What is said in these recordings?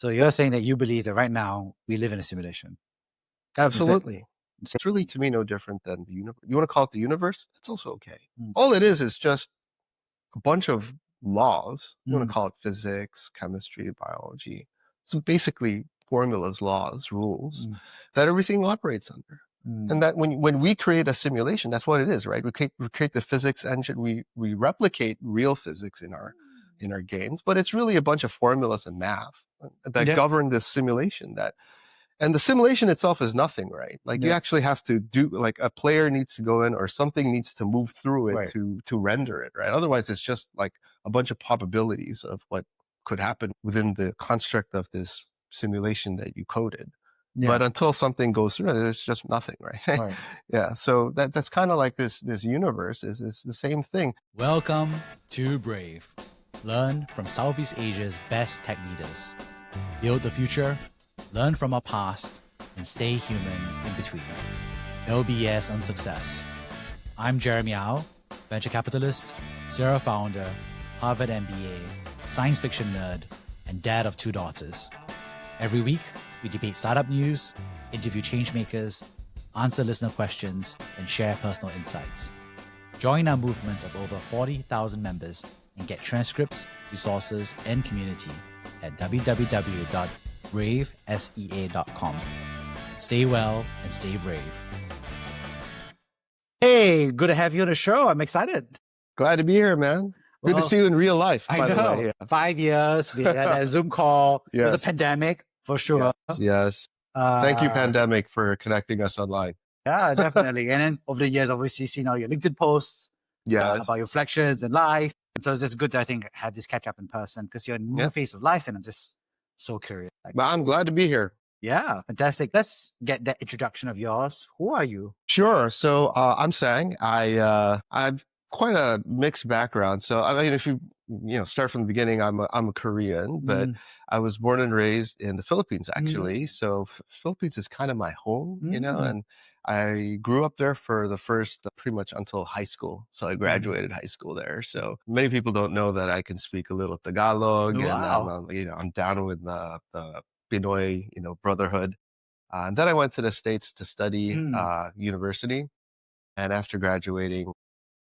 So you're saying that you believe that right now we live in a simulation. Absolutely. It's really, to me, no different than the universe. You want to call it the universe? That's also okay. All it is just a bunch of laws. You want to call it physics, chemistry, biology. So basically formulas, laws, rules that everything operates under. And that when we create a simulation, that's what it is, right? We create the physics engine. We replicate real physics in our games, but it's really a bunch of formulas and math that govern this simulation. And the simulation itself is nothing, right? Like you actually have to do, like a player needs to go in or something needs to move through it to render it, right? Otherwise, it's just like a bunch of probabilities of what could happen within the construct of this simulation that you coded. But until something goes through it, it's just nothing, right? Yeah. So that's kind of like this universe is the same thing. Welcome to Brave. Learn from Southeast Asia's best tech leaders. Build the future, learn from our past, and stay human in between. No BS on success. I'm Jeremy Au, venture capitalist, serial founder, Harvard MBA, science fiction nerd, and dad of 2 daughters. Every week, we debate startup news, interview changemakers, answer listener questions, and share personal insights. Join our movement of over 40,000 members and get transcripts, resources, and community at www.bravesea.com. Stay well and stay brave. Hey, good to have you on the show. I'm excited. Glad to be here, man. Good to see you in real life, by the way. Yeah. 5 years. We had a Zoom call. It was a pandemic, for sure. Yes. Thank you, pandemic, for connecting us online. Yeah, definitely. And then over the years, obviously, seen all your LinkedIn posts about your reflections and life. And so it's just good to, I think, have this catch up in person because you're a new phase of life and I'm just so curious. But I'm glad to be here. Yeah, fantastic. Let's get that introduction of yours. Who are you? Sure. So I'm Sang. I've quite a mixed background. So I mean, if you start from the beginning, I'm a Korean, but I was born and raised in the Philippines, actually. So Philippines is kind of my home, and I grew up there for the first pretty much until high school. So I graduated high school there. So many people don't know that I can speak a little Tagalog, and I'm down with the Pinoy, brotherhood. And then I went to the States to study university, and after graduating,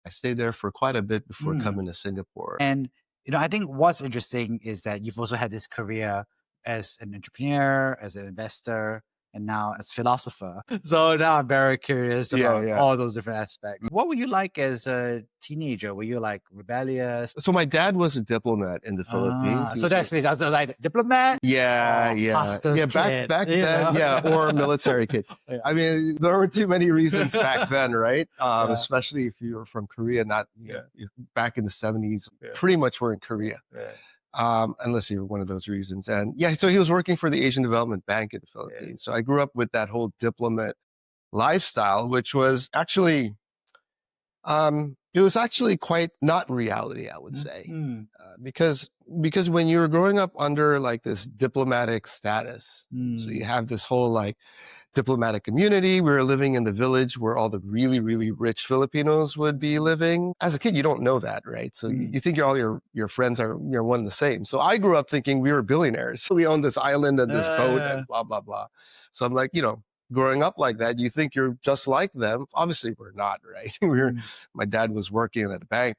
I stayed there for quite a bit before coming to Singapore. And, I think what's interesting is that you've also had this career as an entrepreneur, as an investor, and now as a philosopher. So now I'm very curious about all those different aspects. What were you like as a teenager? Were you like rebellious? So my dad was a diplomat in the Philippines. So that's basically, I was like, diplomat? Pastor's kid, back then, or military kid. I mean, there were too many reasons back then, right? Especially if you were from Korea, back in the 70s, pretty much were in Korea. Unless you're one of those reasons. And so he was working for the Asian Development Bank in the Philippines. So I grew up with that whole diplomat lifestyle, which was actually, it was actually quite not reality, I would say. Because when you were growing up under like this diplomatic status, so you have this whole like diplomatic community. We were living in the village where all the really, really rich Filipinos would be living. As a kid, you don't know that, right? So you think all your friends are one and the same. So I grew up thinking we were billionaires. So we owned this island and this boat and blah, blah, blah. So I'm like, growing up like that, you think you're just like them. Obviously, we're not, right? My dad was working at a bank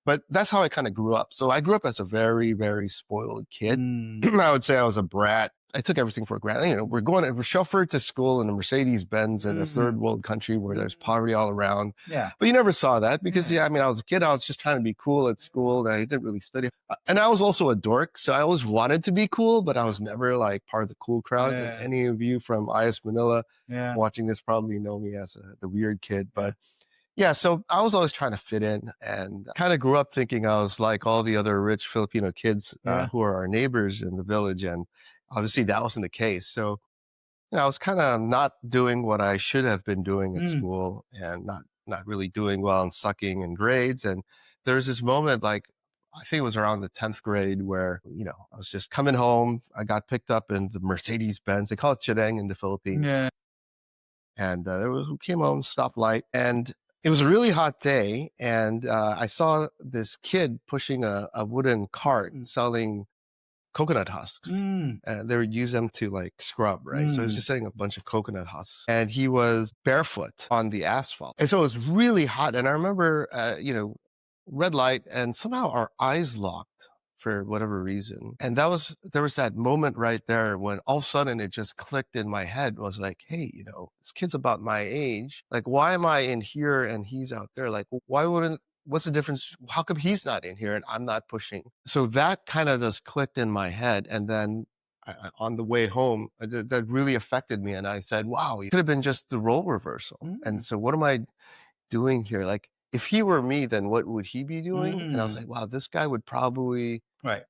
but that's how I kind of grew up. So I grew up as a very, very spoiled kid. I would say I was a brat. I took everything for granted. We're chauffeured to school in a Mercedes-Benz in a third world country where there's poverty all around. Yeah. But you never saw that because, I was a kid. I was just trying to be cool at school. And I didn't really study. And I was also a dork. So I always wanted to be cool, but I was never like part of the cool crowd. And any of you from IS Manila watching this probably know me as the weird kid. But so I was always trying to fit in and kind of grew up thinking I was like all the other rich Filipino kids who are our neighbors in the village. And obviously that wasn't the case. So, I was kind of not doing what I should have been doing at school and not really doing well and sucking in grades. And there was this moment, like, I think it was around the 10th grade where, I was just coming home. I got picked up in the Mercedes-Benz. They call it chireng in the Philippines. Yeah. And we came home, stoplight, and it was a really hot day, and I saw this kid pushing a wooden cart and selling coconut husks. And they would use them to like scrub, right? So he was just setting a bunch of coconut husks, and he was barefoot on the asphalt. And so it was really hot. And I remember, red light, and somehow our eyes locked for whatever reason. And there was that moment right there when all of a sudden it just clicked in my head. It was like, hey, this kid's about my age. Like, why am I in here and he's out there? Like, what's the difference? How come he's not in here and I'm not pushing? So that kind of just clicked in my head. And then on the way home, that really affected me. And I said, wow, it could have been just the role reversal. And so what am I doing here? Like, if he were me, then what would he be doing? And I was like, wow, this guy would probably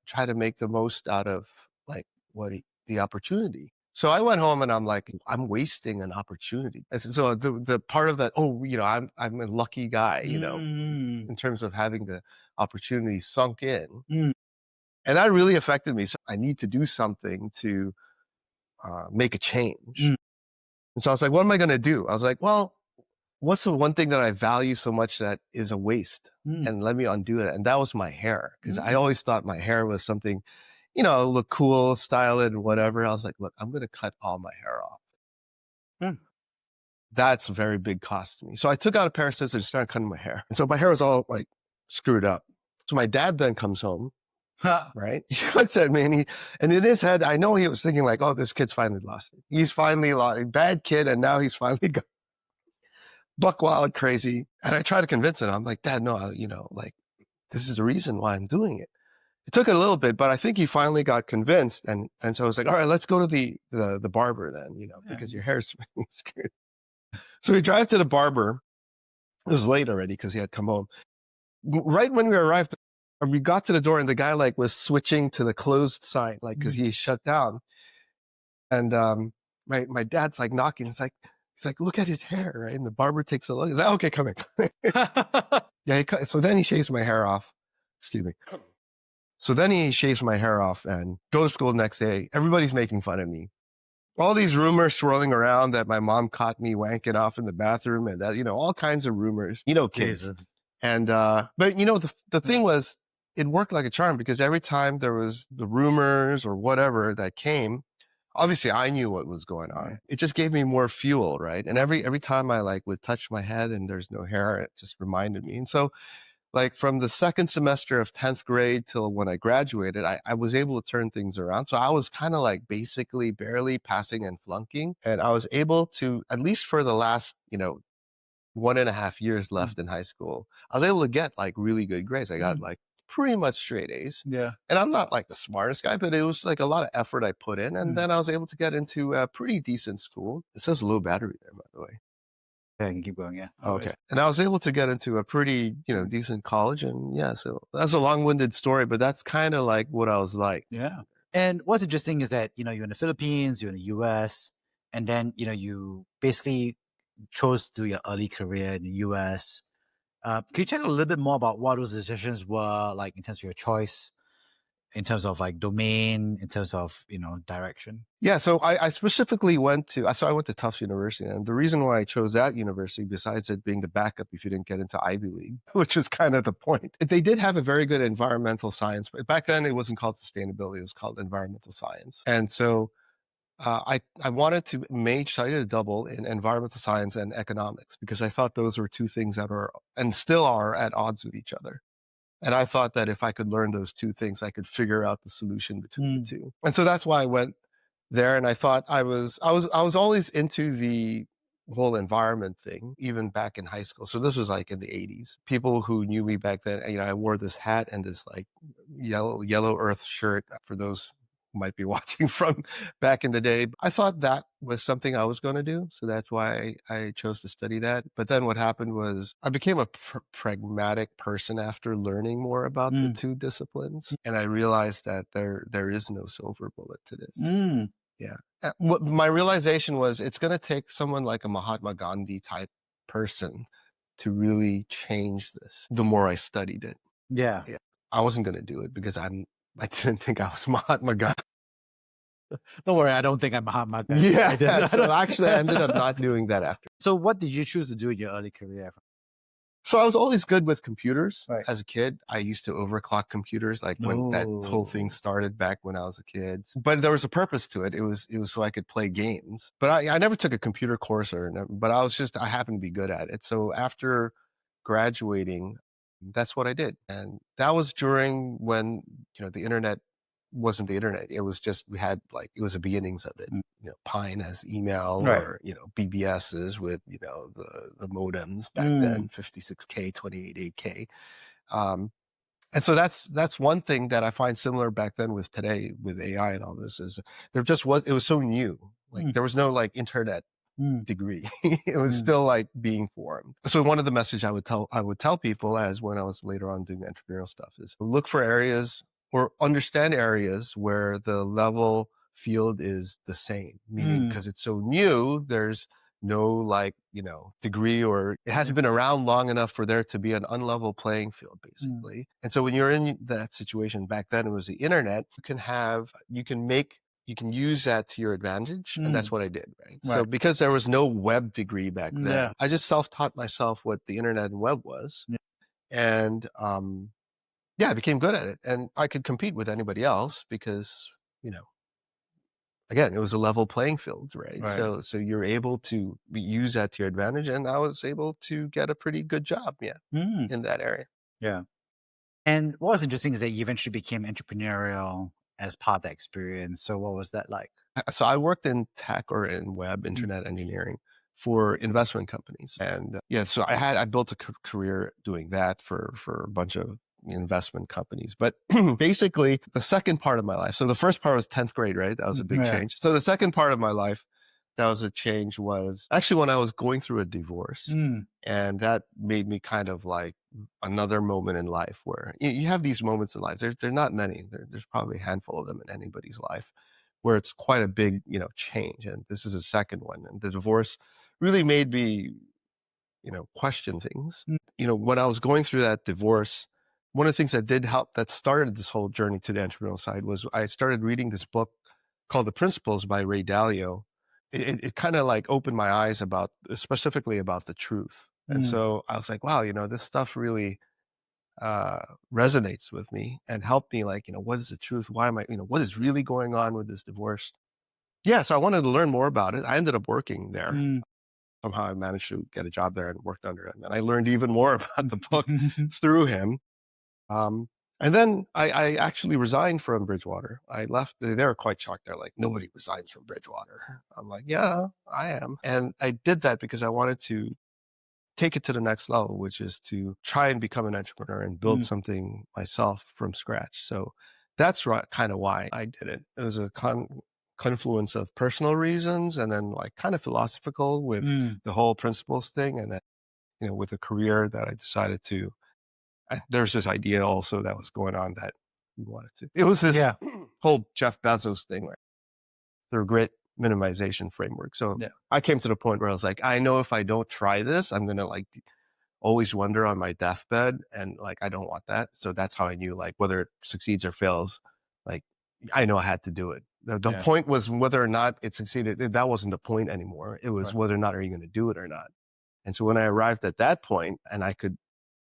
try to make the most out of like the opportunity. So I went home and I'm like, I'm wasting an opportunity. And so the part of that, I'm a lucky guy, in terms of having the opportunity sunk in. And that really affected me. So I need to do something to make a change. And so I was like, what am I going to do? I was like, well, what's the one thing that I value so much that is a waste? And let me undo it. And that was my hair, because I always thought my hair was something, look cool, style it, whatever. I was like, look, I'm going to cut all my hair off. That's a very big cost to me. So I took out a pair of scissors and started cutting my hair. And so my hair was all like screwed up. So my dad then comes home, right? He looks at me and in his head, I know he was thinking like, oh, this kid's finally lost it. He's finally lost it. Bad kid. And now he's finally got buck wild crazy. And I try to convince him. I'm like, Dad, no, like this is the reason why I'm doing it. It took a little bit, but I think he finally got convinced. And so I was like, all right, let's go to the barber then, because your hair's really screwed. So we drive to the barber. It was late already because he had come home. Right when we arrived, we got to the door and the guy like was switching to the closed side, like, because he shut down. And my dad's like knocking. He's like, look at his hair, right? And the barber takes a look. He's like, okay, come in. Yeah. So then he shaves my hair off. Excuse me. So then he shaves my hair off and go to school the next day. Everybody's making fun of me. All these rumors swirling around that my mom caught me wanking off in the bathroom, and that, all kinds of rumors, kids. Jesus. And, but the thing was, it worked like a charm, because every time there was the rumors or whatever that came, obviously I knew what was going on. It just gave me more fuel. Right. And every time I like would touch my head and there's no hair, it just reminded me. And so like from the second semester of 10th grade till when I graduated, I was able to turn things around. So I was kind of like basically barely passing and flunking. And I was able to, at least for the last, 1.5 years left in high school, I was able to get like really good grades. I got like pretty much straight A's. Yeah. And I'm not like the smartest guy, but it was like a lot of effort I put in. And then I was able to get into a pretty decent school. It says low battery there, by the way. Yeah, I can keep going. Yeah. Okay. And I was able to get into a pretty, decent college. And yeah, so that's a long-winded story, but that's kind of like what I was like. Yeah. And what's interesting is that, you're in the Philippines, you're in the US, and then, you basically chose to do your early career in the US. Can you tell a little bit more about what those decisions were, like in terms of your choice, in terms of like domain, in terms of, direction? Yeah. So I specifically went to Tufts University. And the reason why I chose that university, besides it being the backup if you didn't get into Ivy League, which is kind of the point, they did have a very good environmental science. But back then it wasn't called sustainability, it was called environmental science. And so I wanted to so I did a double in environmental science and economics, because I thought those were two things that are, and still are, at odds with each other. And I thought that if I could learn those two things, I could figure out the solution between the two. And so that's why I went there. And I thought I was always into the whole environment thing, even back in high school. So this was like in the 80s. People who knew me back then, I wore this hat and this like yellow earth shirt, for those who might be watching from back in the day. I thought that was something I was going to do. So that's why I chose to study that. But then what happened was I became a pragmatic person after learning more about the two disciplines. And I realized that there is no silver bullet to this. Yeah. What my realization was, it's going to take someone like a Mahatma Gandhi type person to really change this. The more I studied it. Yeah. I wasn't going to do it because I didn't think I was Mahatma Gandhi. Don't worry, I don't think I'm Mahatma Gandhi. Yeah. So actually I ended up not doing that after. So what did you choose to do in your early career? So I was always good with computers. As a kid. I used to overclock computers, like when that whole thing started back when I was a kid. But there was a purpose to it. It was so I could play games. But I never took a computer course but I happened to be good at it. So after graduating, that's what I did. And that was during when, the internet wasn't the internet. It was just, it was the beginnings of it. Pine as email, or, BBSs with, the modems back then, 56K, 288K. And so that's one thing that I find similar back then with today with AI and all this is it was so new. There was no internet degree. It was still being formed. So one of the message I would tell people as when I was later on doing entrepreneurial stuff is look for areas or understand areas where the level field is the same, meaning because it's so new, there's no degree, or it hasn't been around long enough for there to be an unlevel playing field, basically. And so when you're in that situation back then, it was the internet, you can use that to your advantage. And that's what I did, right? So because there was no web degree back then, I just self-taught myself what the internet and web was. And I became good at it. And I could compete with anybody else because, again, it was a level playing field, right? So you're able to use that to your advantage. And I was able to get a pretty good job, in that area. Yeah. And what was interesting is that you eventually became entrepreneurial as part of that experience. So what was that like? So I worked in tech or in web internet engineering for investment companies. And so I built a career doing that for a bunch of investment companies. But basically the second part of my life, so the first part was 10th grade, right? That was a big change. So the second part of my life, that was a change, was actually when I was going through a divorce. And that made me kind of like another moment in life where you have these moments in life. They're not many. There's probably a handful of them in anybody's life where it's quite a big, change. And this is the second one. And the divorce really made me, question things. When I was going through that divorce, one of the things that did help, that started this whole journey to the entrepreneurial side, was I started reading this book called The Principles by Ray Dalio. It kind of opened my eyes specifically about the truth. And so I was like, wow, this stuff really resonates with me and helped me what is the truth? Why am I, what is really going on with this divorce? Yeah. So I wanted to learn more about it. I ended up working there. Somehow I managed to get a job there and worked under him. And I learned even more about the book through him. And then I actually resigned from Bridgewater. I left. They were quite shocked. They're like, nobody resigns from Bridgewater. I'm like, yeah, I am. And I did that because I wanted to take it to the next level, which is to try and become an entrepreneur and build something myself from scratch. So that's kind of why I did it. It was a confluence of personal reasons and then kind of philosophical with the whole principles thing. And then, with a career that I decided to, there's this idea also that was going on that we wanted to. It was this whole Jeff Bezos thing, right? The regret minimization framework. So I came to the point where I was like, I know if I don't try this, I'm going to always wonder on my deathbed. And I don't want that. So that's how I knew whether it succeeds or fails, I know I had to do it. The point was whether or not it succeeded. That wasn't the point anymore. It was whether or not are you going to do it or not. And so when I arrived at that point and I could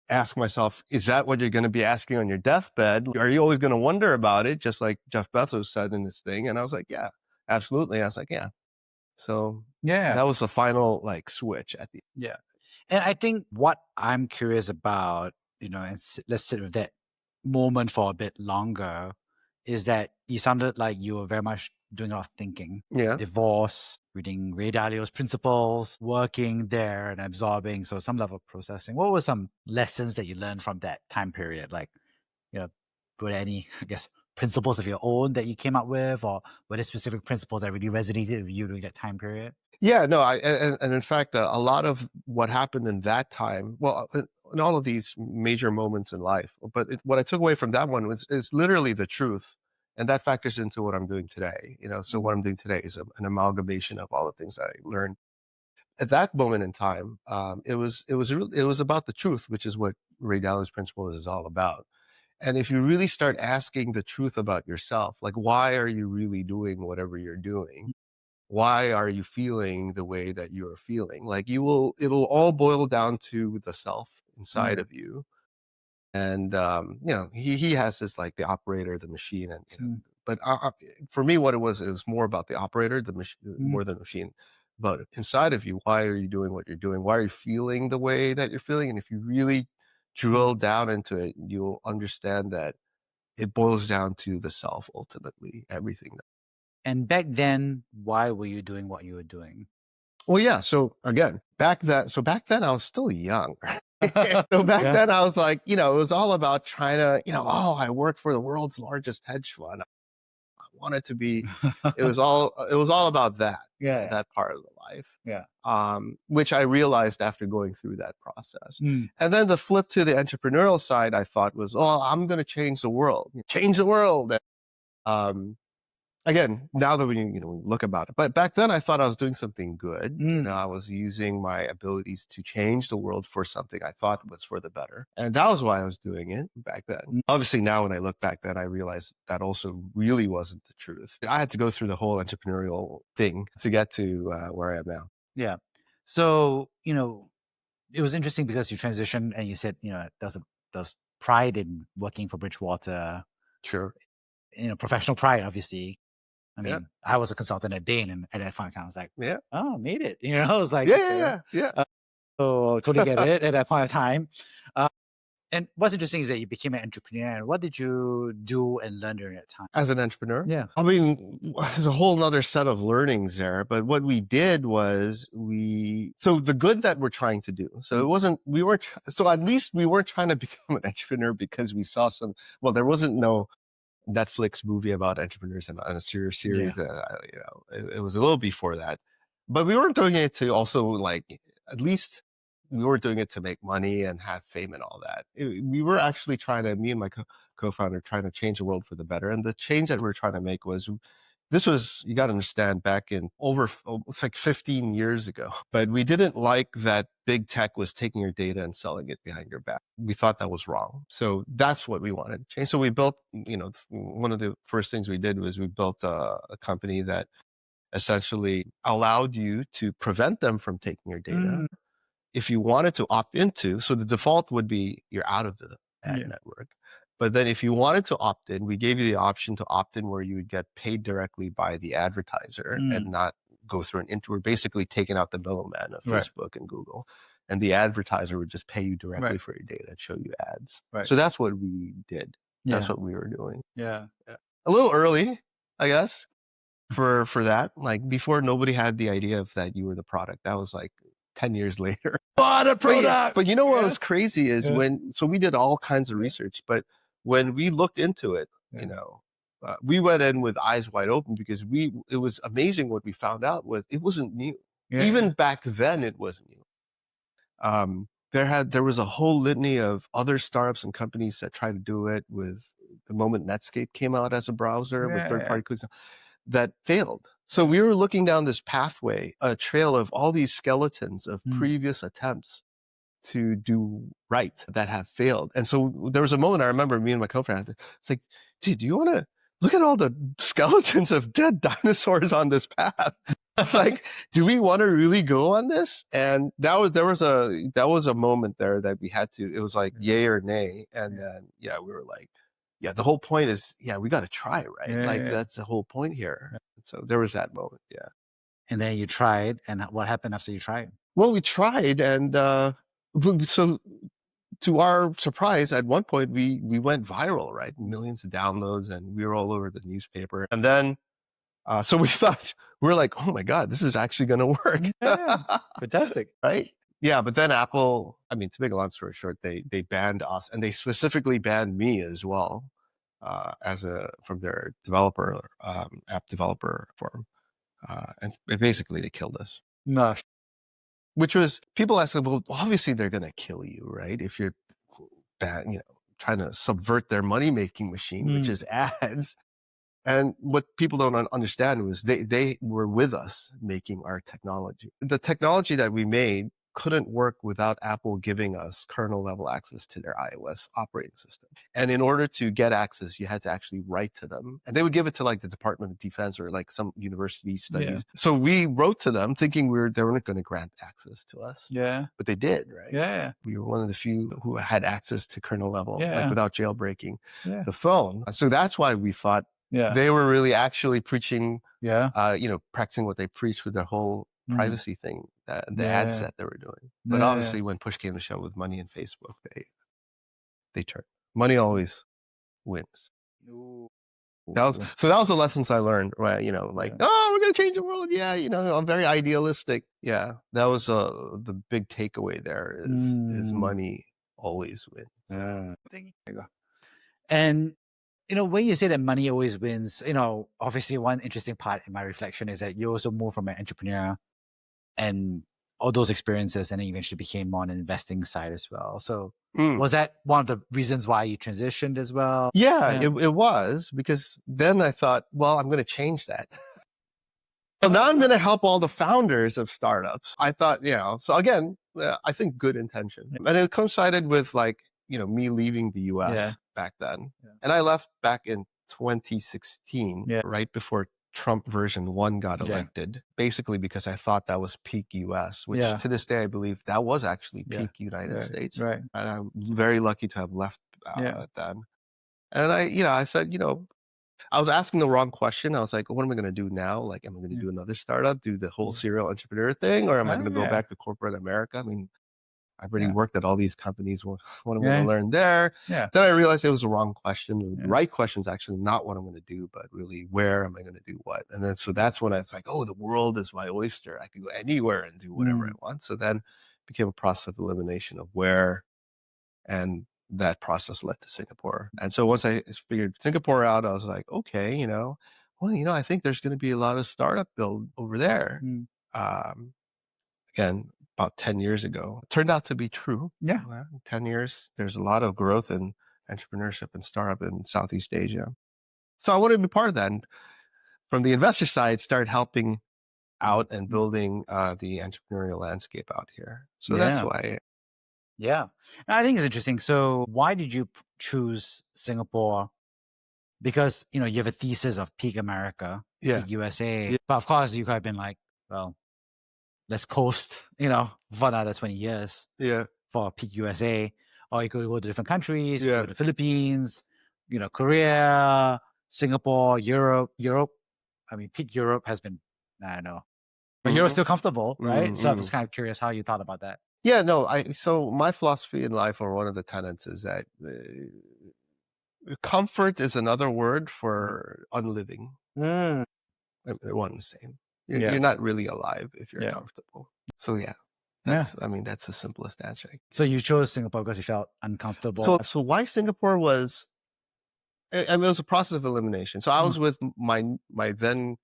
ask myself, is that what you're going to be asking on your deathbed? Are you always going to wonder about it? Just like Jeff Bezos said in this thing. And I was like, yeah, absolutely. I was like, yeah. So that was the final switch at the end. Yeah. And I think what I'm curious about, and let's sit with that moment for a bit longer, is that you sounded like you were very much doing a lot of thinking. Yeah. Divorce, reading Ray Dalio's principles, working there and absorbing. So some level of processing. What were some lessons that you learned from that time period? Were there any, I guess, principles of your own that you came up with, or were there specific principles that really resonated with you during that time period? Yeah, no, and in fact, a lot of what happened in that time, well, in all of these major moments in life, but what I took away from that one is literally the truth. And that factors into what I'm doing today. So what I'm doing today is an amalgamation of all the things I learned at that moment in time. It was about the truth, which is what Ray Dalio's principle is all about. And if you really start asking the truth about yourself, why are you really doing whatever you're doing? Why are you feeling the way that you're feeling? It'll all boil down to the self inside of you. And, he has this like the operator, the machine, and, but for me, what it was more about the operator, the machine, more than the machine. But inside of you, why are you doing what you're doing? Why are you feeling the way that you're feeling? And if you really drill down into it, you'll understand that it boils down to the self ultimately, everything. And back then, why were you doing what you were doing? Well, yeah. So again, back then I was still young. So back then I was like, it was all about trying to, I worked for the world's largest hedge fund. I wanted to be, it was all about that, that part of the life. Which I realized after going through that process. And then the flip to the entrepreneurial side, I thought was, I'm going to change the world. Again, now that we look about it, but back then I thought I was doing something good. I was using my abilities to change the world for something I thought was for the better, and that was why I was doing it back then. Obviously, now when I look back, then I realize that also really wasn't the truth. I had to go through the whole entrepreneurial thing to get to where I am now. Yeah. So it was interesting because you transitioned and you said there's pride in working for Bridgewater. Sure. Professional pride, obviously. I mean, I was a consultant at Bain, and at that point in time, I was like, oh, made it. I was like, so totally get it at that point of time. And what's interesting is that you became an entrepreneur. And what did you do and learn during that time? As an entrepreneur? Yeah. I mean, there's a whole nother set of learnings there. But what we did was so the good that we're trying to do. So it wasn't, so at least we weren't trying to become an entrepreneur because we saw there wasn't no Netflix movie about entrepreneurs and a series. It was a little before that, but we weren't doing it to also at least we weren't doing it to make money and have fame and all that. We were actually me and my co-founder trying to change the world for the better. And the change that we were trying to make was, you got to understand, back in it's like 15 years ago, but we didn't like that big tech was taking your data and selling it behind your back. We thought that was wrong. So that's what we wanted to change. So we built, one of the first things we did was we built a company that essentially allowed you to prevent them from taking your data. If you wanted to opt into, so the default would be you're out of the ad network. But then if you wanted to opt in, we gave you the option to opt in where you would get paid directly by the advertiser and not go through we're basically taking out the middleman of Facebook and Google. And the advertiser would just pay you directly for your data and show you ads. So that's what we did. That's what we were doing. Yeah. A little early, I guess, for that. Like before, nobody had the idea of that you were the product. That was like 10 years later. What a product! But what was crazy is so we did all kinds of research, but when we looked into it, we went in with eyes wide open because it was amazing what we found out it wasn't new. Even back then, it wasn't new. There was a whole litany of other startups and companies that tried to do it with the moment Netscape came out as a browser with third-party cookies that failed. So we were looking down this pathway, a trail of all these skeletons of previous attempts to do right that have failed. And so there was a moment I remember me and my co-founder, it's like, dude, do you want to look at all the skeletons of dead dinosaurs on this path? It's like, do we want to really go on this? And there was a moment there that we had to, it was like yay or nay. And then, we were like, the whole point is, we got to try, right? That's the whole point here. So there was that moment. Yeah. And then you tried, and what happened after you tried? Well, we tried, and so to our surprise, at one point we went viral, right? Millions of downloads, and we were all over the newspaper. And then, so we thought, we were like, oh my God, this is actually going to work. Fantastic. Right? Yeah, but then Apple, to make a long story short, they banned us, and they specifically banned me as well, from their developer, app developer forum. And basically they killed us. No. Which was, people ask, well, obviously they're going to kill you, right? If you're trying to subvert their money-making machine, which is ads. And what people don't understand was they were with us making our technology. The technology that we made couldn't work without Apple giving us kernel level access to their iOS operating system. And in order to get access, you had to actually write to them. And they would give it to like the Department of Defense or like some university studies. So we wrote to them thinking they weren't going to grant access to us. But they did, right? We were one of the few who had access to kernel level, like without jailbreaking the phone. So that's why we thought they were really actually preaching, practicing what they preached with their whole privacy thing, the ad set they were doing. But obviously when push came to shove with money and Facebook, they turned. Money always wins. That was the lessons I learned, right? Oh, we're going to change the world. Yeah. I'm very idealistic. Yeah. That was the big takeaway there is money always wins. There you go. And when you say that money always wins, obviously one interesting part in my reflection is that you also moved from an entrepreneur and all those experiences, and then eventually became more on an investing side as well. So was that one of the reasons why you transitioned as well? Yeah. It was, because then I thought, well, I'm going to change that. So now I'm going to help all the founders of startups. I thought, so again, I think good intention. And it coincided with me leaving the US back then. And I left back in 2016, right before Trump version 1 got elected, basically because I thought that was peak US, which to this day, I believe that was actually peak United States. Right. And I'm very lucky to have left then. And I said, I was asking the wrong question. I was like, what am I going to do now? Like, am I going to do another startup, do the whole serial entrepreneur thing? Or am I going to go back to corporate America? I mean, I've already worked at all these companies. What am I going to learn there? Then I realized it was the wrong question. The right question is actually not what I'm going to do, but really where am I going to do what? And then, so that's when I was like, oh, the world is my oyster. I can go anywhere and do whatever I want. So then it became a process of elimination of where, and that process led to Singapore. And so once I figured Singapore out, I was like, okay, I think there's going to be a lot of startup build over there. Again, about 10 years ago. It turned out to be true. 10 years, there's a lot of growth in entrepreneurship and startup in Southeast Asia. So I wanted to be part of that. And from the investor side, start helping out and building the entrepreneurial landscape out here. So that's why. Yeah. I think it's interesting. So why did you choose Singapore? Because, you have a thesis of peak America, peak USA. But of course, you could have been like, well, let's coast, for another 20 years for peak USA. Or you could go to different countries, go to the Philippines, Korea, Singapore, Europe. I mean, peak Europe has been, I don't know. But Europe's still comfortable, right? So I'm just kind of curious how you thought about that. Yeah, no, so my philosophy in life, or one of the tenets, is that comfort is another word for unliving. They're one and the same. You're not really alive if you're comfortable. So that's the simplest answer. So you chose Singapore because you felt uncomfortable. So why Singapore was, it was a process of elimination. So I was with my then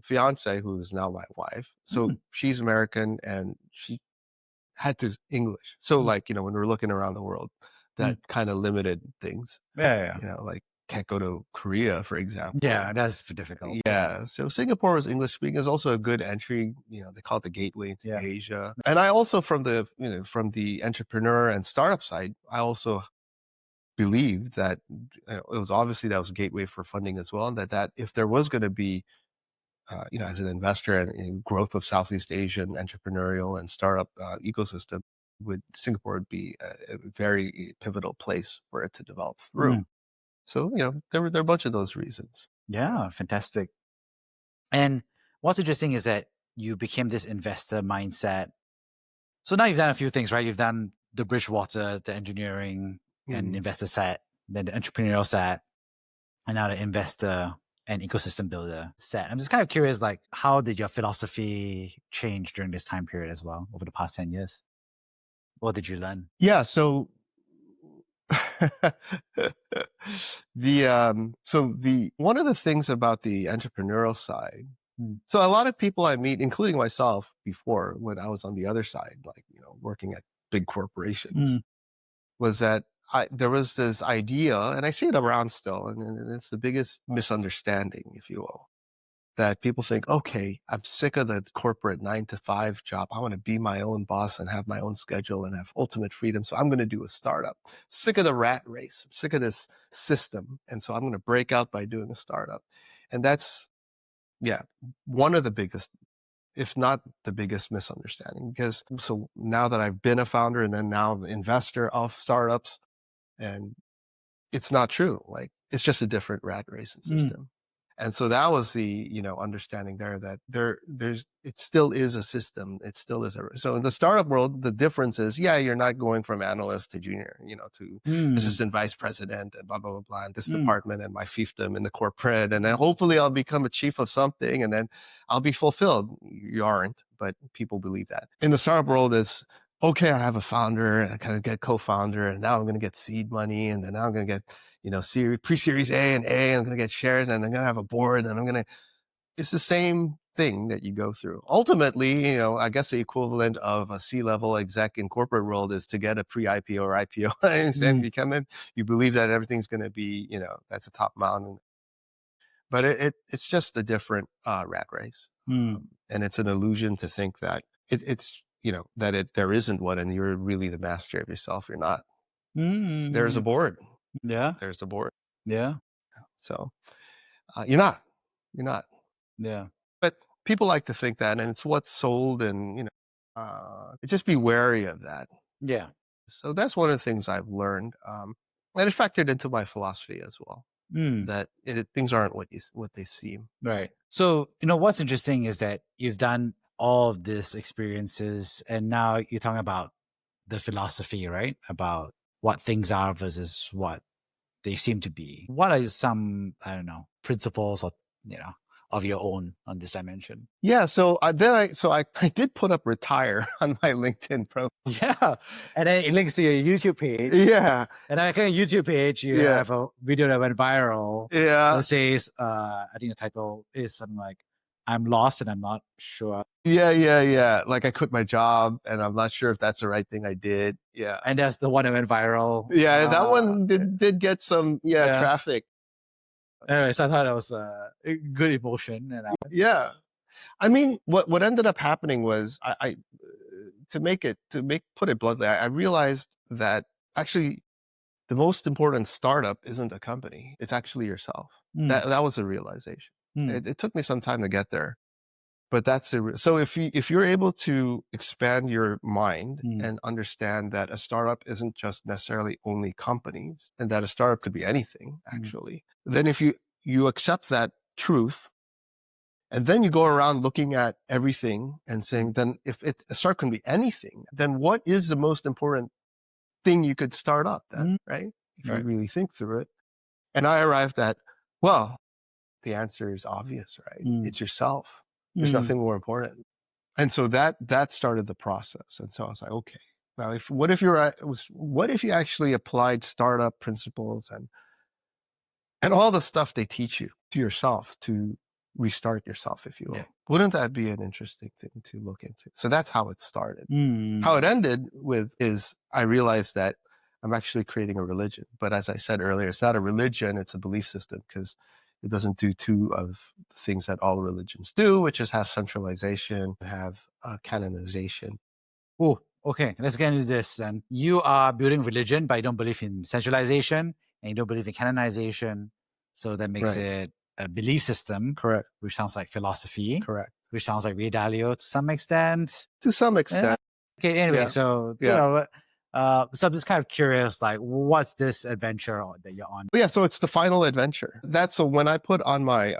fiance, who is now my wife. So she's American and she had to English. So when we're looking around the world, that kind of limited things. Like can't go to Korea, for example. Yeah, that's difficult. Yeah. So Singapore was English speaking. Is also a good entry. They call it the gateway to Asia. And I also, from the entrepreneur and startup side, I also believed that it was obviously that was a gateway for funding as well. And that if there was going to be as an investor and growth of Southeast Asian entrepreneurial and startup ecosystem, Singapore would be a very pivotal place for it to develop through. So, there were a bunch of those reasons. Yeah, fantastic. And what's interesting is that you became this investor mindset. So now you've done a few things, right? You've done the Bridgewater, the engineering and investor set, then the entrepreneurial set, and now the investor and ecosystem builder set. I'm just kind of curious, how did your philosophy change during this time period as well over the past 10 years? What did you learn? Yeah, so one of the things about the entrepreneurial side, so a lot of people I meet, including myself before when I was on the other side, working at big corporations, was that there was this idea, and I see it around still, and it's the biggest misunderstanding, if you will, that people think, okay, I'm sick of the corporate 9 to 5 job. I want to be my own boss and have my own schedule and have ultimate freedom. So I'm going to do a startup. Sick of the rat race. I'm sick of this system. And so I'm going to break out by doing a startup. And that's, one of the biggest, if not the biggest misunderstanding. Because so now that I've been a founder and then now an investor of startups, and it's not true. Like, it's just a different rat race and system. And so that was the, understanding there that it still is a system. It still is so in the startup world, the difference is, you're not going from analyst to junior, to assistant vice president and blah, blah, blah, blah, and this department and my fiefdom in the corporate. And then hopefully I'll become a chief of something and then I'll be fulfilled. You aren't, but people believe that. In the startup world, it's, okay, I have a founder and I kind of get co-founder and now I'm going to get seed money and then now I'm going to get, pre-series A, I'm going to get shares and I'm going to have a board and it's the same thing that you go through. Ultimately, I guess the equivalent of a C-level exec in corporate world is to get a pre-IPO or IPO and become it. You believe that everything's going to be, that's a top mountain. But it's just a different rat race. And it's an illusion to think that it's, there isn't one and you're really the master of yourself. You're not. There's a board. Yeah. There's a board. Yeah. So you're not. Yeah. But people like to think that, and it's what's sold, and just be wary of that. Yeah. So that's one of the things I've learned, and it factored into my philosophy as well. That things aren't what they seem. Right. So what's interesting is that you've done all of these experiences, and now you're talking about the philosophy, right? About what things are versus what they seem to be. What are some, I don't know, principles or, of your own on this dimension? Yeah. So I did put up retire on my LinkedIn profile. Yeah. And then it links to your YouTube page. Yeah. And I click on YouTube page, you have a video that went viral. Yeah. That says, I think the title is something like, I'm lost and I'm not sure. Yeah. Like I quit my job and I'm not sure if that's the right thing I did. Yeah. And that's the one that went viral. Yeah, that one did get some traffic. Anyways, I thought it was a good emotion. And yeah. I mean, what ended up happening was I put it bluntly, I realized that actually the most important startup isn't a company. It's actually yourself. That was a realization. It took me some time to get there. But so if you're able to expand your mind and understand that a startup isn't just necessarily only companies and that a startup could be anything, actually, then if you accept that truth and then you go around looking at everything and saying, then if a startup can be anything, then what is the most important thing you could start up then, right? If you really think through it. And I arrived at, well, the answer is obvious, right? It's yourself. There's nothing more important. And so that started the process. And so I was like, okay, now what if you actually applied startup principles and all the stuff they teach you to yourself to restart yourself, if you will? Wouldn't that be an interesting thing to look into? So that's how it started. How it ended is I realized that I'm actually creating a religion. But as I said earlier, it's not a religion, it's a belief system, because it doesn't do two of the things that all religions do, which is have centralization, have canonization. Oh, okay. Let's get into this then. You are building religion, but you don't believe in centralization and you don't believe in canonization. So that makes it a belief system. Correct. Which sounds like philosophy. Correct. Which sounds like Redalio to some extent. To some extent. Okay, anyway, so, so I'm just kind of curious, like, what's this adventure that you're on? Yeah, so it's the final adventure. So when I put on my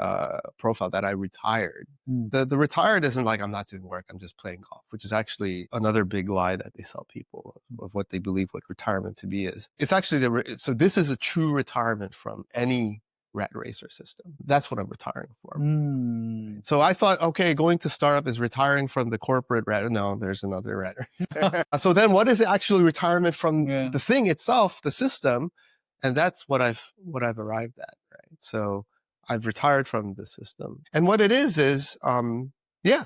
profile that I retired, the retired isn't like I'm not doing work, I'm just playing golf, which is actually another big lie that they sell people of what they believe what retirement to be is. It's actually so this is a true retirement from any rat racer system. That's what I'm retiring from. So I thought, okay, going to startup is retiring from the corporate rat. No, there's another rat racer. So then what is actually retirement from the thing itself, the system? And that's what I've arrived at, right? So I've retired from the system. And what it is,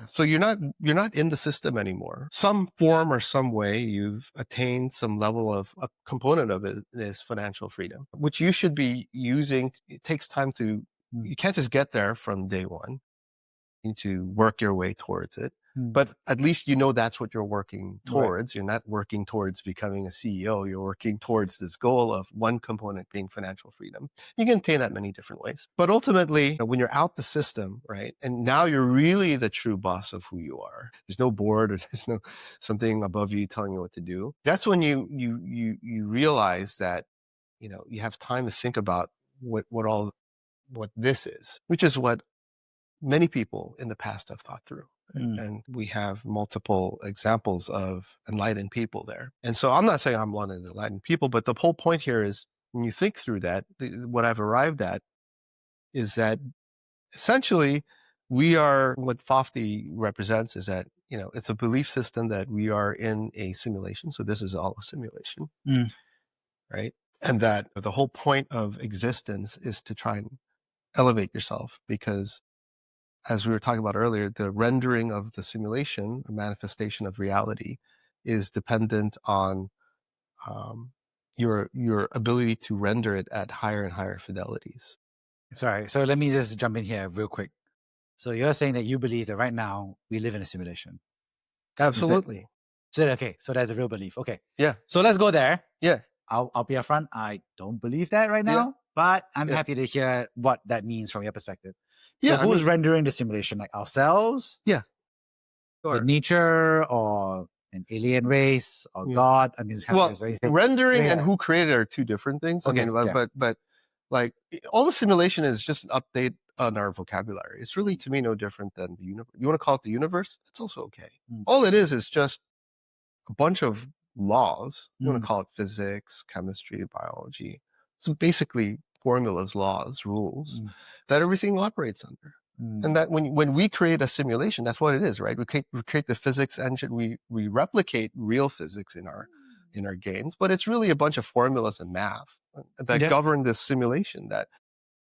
so you're not in the system anymore. Some form or some way you've attained some level of a component of it is financial freedom, which you should be using. It takes time you can't just get there from day one. You need to work your way towards it. But at least you know that's what you're working towards. Right. You're not working towards becoming a CEO. You're working towards this goal of one component being financial freedom. You can attain that many different ways. But ultimately, when you're out the system, right, and now you're really the true boss of who you are. There's no board or there's no something above you telling you what to do. That's when you realize that, you have time to think about what this is, which is what many people in the past have thought through. And we have multiple examples of enlightened people there. And so I'm not saying I'm one of the enlightened people, but the whole point here is when you think through that, what I've arrived at is that essentially we are, what Fafty represents is that, it's a belief system that we are in a simulation. So this is all a simulation, right? And that the whole point of existence is to try and elevate yourself, because as we were talking about earlier, the rendering of the simulation, a manifestation of reality, is dependent on your ability to render it at higher and higher fidelities. Sorry, so let me just jump in here real quick. So you're saying that you believe that right now we live in a simulation? Absolutely. So that's a real belief. Okay. Yeah. So let's go there. Yeah. I'll be upfront. I don't believe that right now, but I'm happy to hear what that means from your perspective. So who's rendering the simulation? Like ourselves? Yeah. Or nature, or an alien race, or God? I mean, rendering and who created are two different things. Okay, but like all the simulation is just an update on our vocabulary. It's really, to me, no different than the universe. You want to call it the universe? That's also okay. All it is just a bunch of laws. You want to call it physics, chemistry, biology. So basically formulas, laws, rules that everything operates under. And that when we create a simulation, that's what it is, right? We create the physics engine. We replicate real physics in our games, but it's really a bunch of formulas and math that govern this simulation.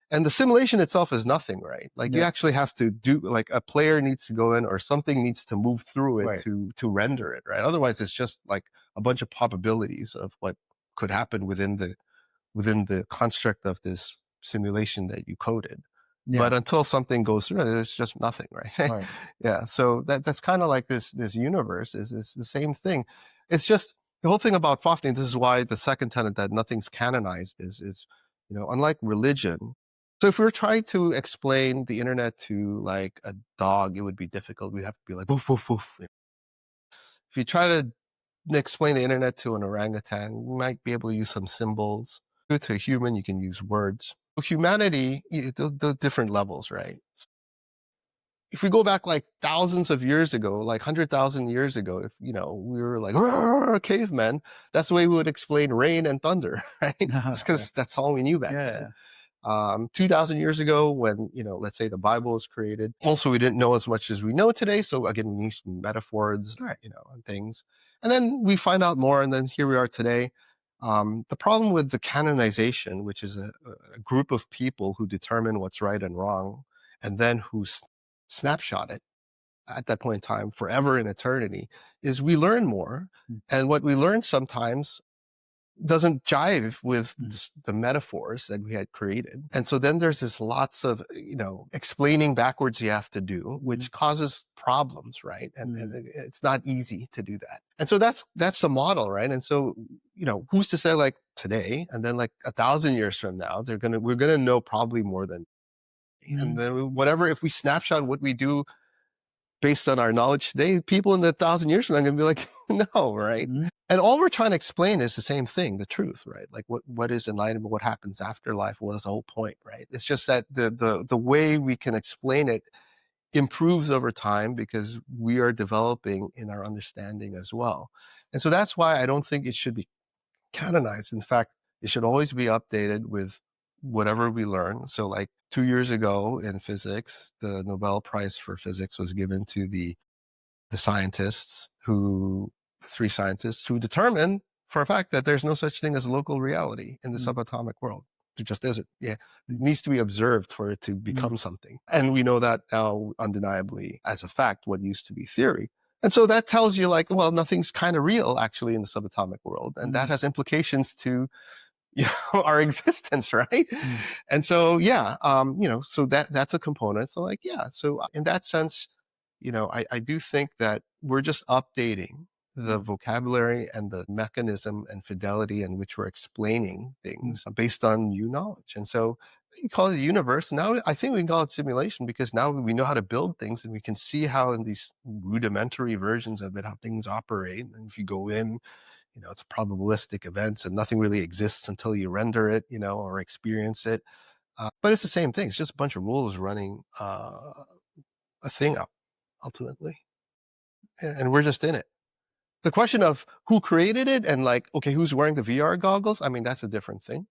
And the simulation itself is nothing, right? Like you actually have to do, like a player needs to go in or something needs to move through it to render it, right? Otherwise, it's just like a bunch of probabilities of what could happen within the construct of this simulation that you coded. Yeah. But until something goes through it, it's just nothing, right? Yeah. So that's kind of like this universe is the same thing. It's just the whole thing about Fafty, and this is why the second tenet that nothing's canonized is unlike religion. So if we were trying to explain the internet to like a dog, it would be difficult. We'd have to be like, woof, woof, woof. If you try to explain the internet to an orangutan, you might be able to use some symbols. To a human, you can use words. Humanity, the different levels, right? If we go back like thousands of years ago, like 100,000 years ago, if we were like cavemen, that's the way we would explain rain and thunder, right? Just because that's all we knew back then. 2,000 years ago, when let's say the Bible was created, also we didn't know as much as we know today. So again, we used metaphors, and things, and then we find out more, and then here we are today. The problem with the canonization, which is a group of people who determine what's right and wrong, and then who snapshot it at that point in time forever in eternity, is we learn more. And what we learn sometimes doesn't jive with the metaphors that we had created. And so then there's this lots of, explaining backwards you have to do, which causes problems, right? And it's not easy to do that. And so that's the model, right? And so, who's to say like today, and then like 1,000 years from now, we're going to know probably more than, and then whatever, if we snapshot what we do based on our knowledge today, people in 1,000 years from now are going to be like, no, right? And all we're trying to explain is the same thing, the truth, right? Like what is enlightenment, what happens after life, what is the whole point, right? It's just that the way we can explain it improves over time because we are developing in our understanding as well. And so that's why I don't think it should be canonized. In fact, it should always be updated with whatever we learn. So like 2 years ago in physics, the Nobel Prize for Physics was given to the scientists three scientists who determined for a fact that there's no such thing as local reality in the subatomic world. It just isn't. Yeah. It needs to be observed for it to become something. And we know that now undeniably as a fact, what used to be theory. And so that tells you like, well, nothing's kind of real actually in the subatomic world. And that has implications to, our existence, right? And so, so that's a component. So like, so in that sense, I do think that we're just updating the vocabulary and the mechanism and fidelity in which we're explaining things based on new knowledge. And so you call it the universe. Now I think we can call it simulation because now we know how to build things and we can see how in these rudimentary versions of it, how things operate. And if you go in, it's probabilistic events and nothing really exists until you render it, or experience it. But it's the same thing. It's just a bunch of rules running a thing up, ultimately. And we're just in it. The question of who created it and like, okay, who's wearing the VR goggles? I mean, that's a different thing.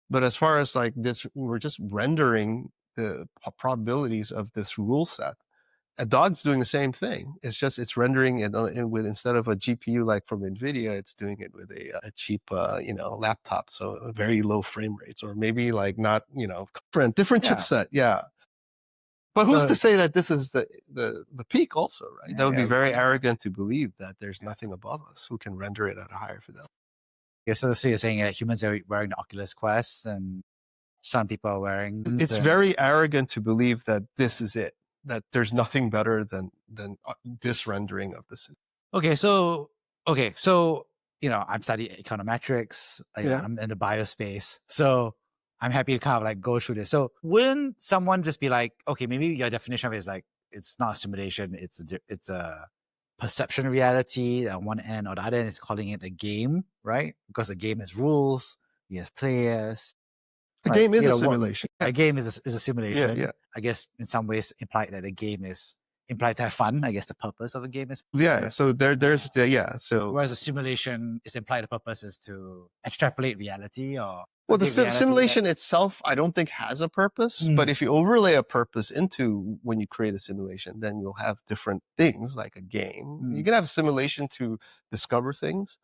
But as far as like this, we're just rendering the probabilities of this rule set. A dog's doing the same thing. It's just, it's rendering it with, instead of a GPU like from NVIDIA, it's doing it with a cheap, laptop. So very low frame rates, or maybe like not, different chipset. Yeah. But who's to say that this is the peak also, right? That would be very arrogant to believe that there's nothing above us who can render it at a higher fidelity. Yeah, so you're saying that humans are wearing the Oculus Quest and some people are wearing... It's very arrogant to believe that this is it, that there's nothing better than this rendering of this. Okay, so I'm studying econometrics. I'm in the biospace. So I'm happy to kind of like go through this. So wouldn't someone just be like, okay, maybe your definition of it is like, it's not a simulation, it's a perception of reality on one end, or the other end is calling it a game, right? Because a game has rules, it has players. A game is a simulation. A game is a simulation. Yeah. I guess in some ways implied that a game is implied to have fun. I guess the purpose of a game is so there's so whereas a simulation is implied the purpose is to extrapolate reality, or well, the simulation itself I don't think has a purpose, but if you overlay a purpose into when you create a simulation, then you'll have different things like a game. You can have a simulation to discover things,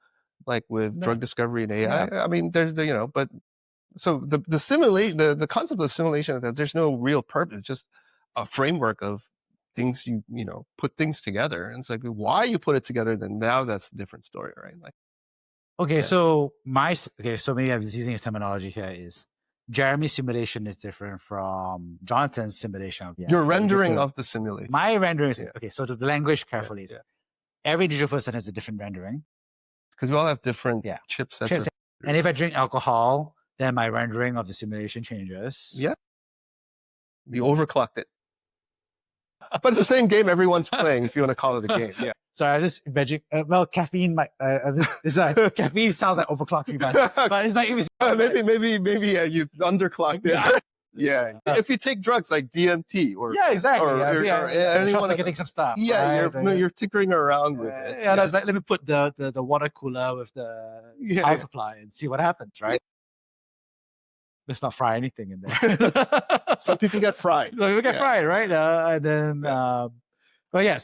like with drug discovery and AI. I mean, there's but so the concept of simulation is that there's no real purpose, just a framework of things you put things together, and it's like why you put it together, then now that's a different story, right? Like so maybe I was using a terminology here is Jeremy's simulation is different from Jonathan's simulation of your rendering of the simulation. My rendering is so to the language carefully every digital person has a different rendering because we all have different chipsets. And if I drink alcohol, then my rendering of the simulation changes. Yeah. You overclocked it. But it's the same game everyone's playing, if you want to call it a game. Yeah. Sorry, I just imagine. Caffeine might. Caffeine sounds like overclocking, but it's like maybe you underclocked it. Yeah. If you take drugs like DMT or exactly. Or getting some stuff. Yeah, right? You're tinkering around with it. Yeah, that's like, let me put the water cooler with the power supply and see what happens, right? Let's not fry anything in there. Some people get fried. We get fried, right? And then, but again,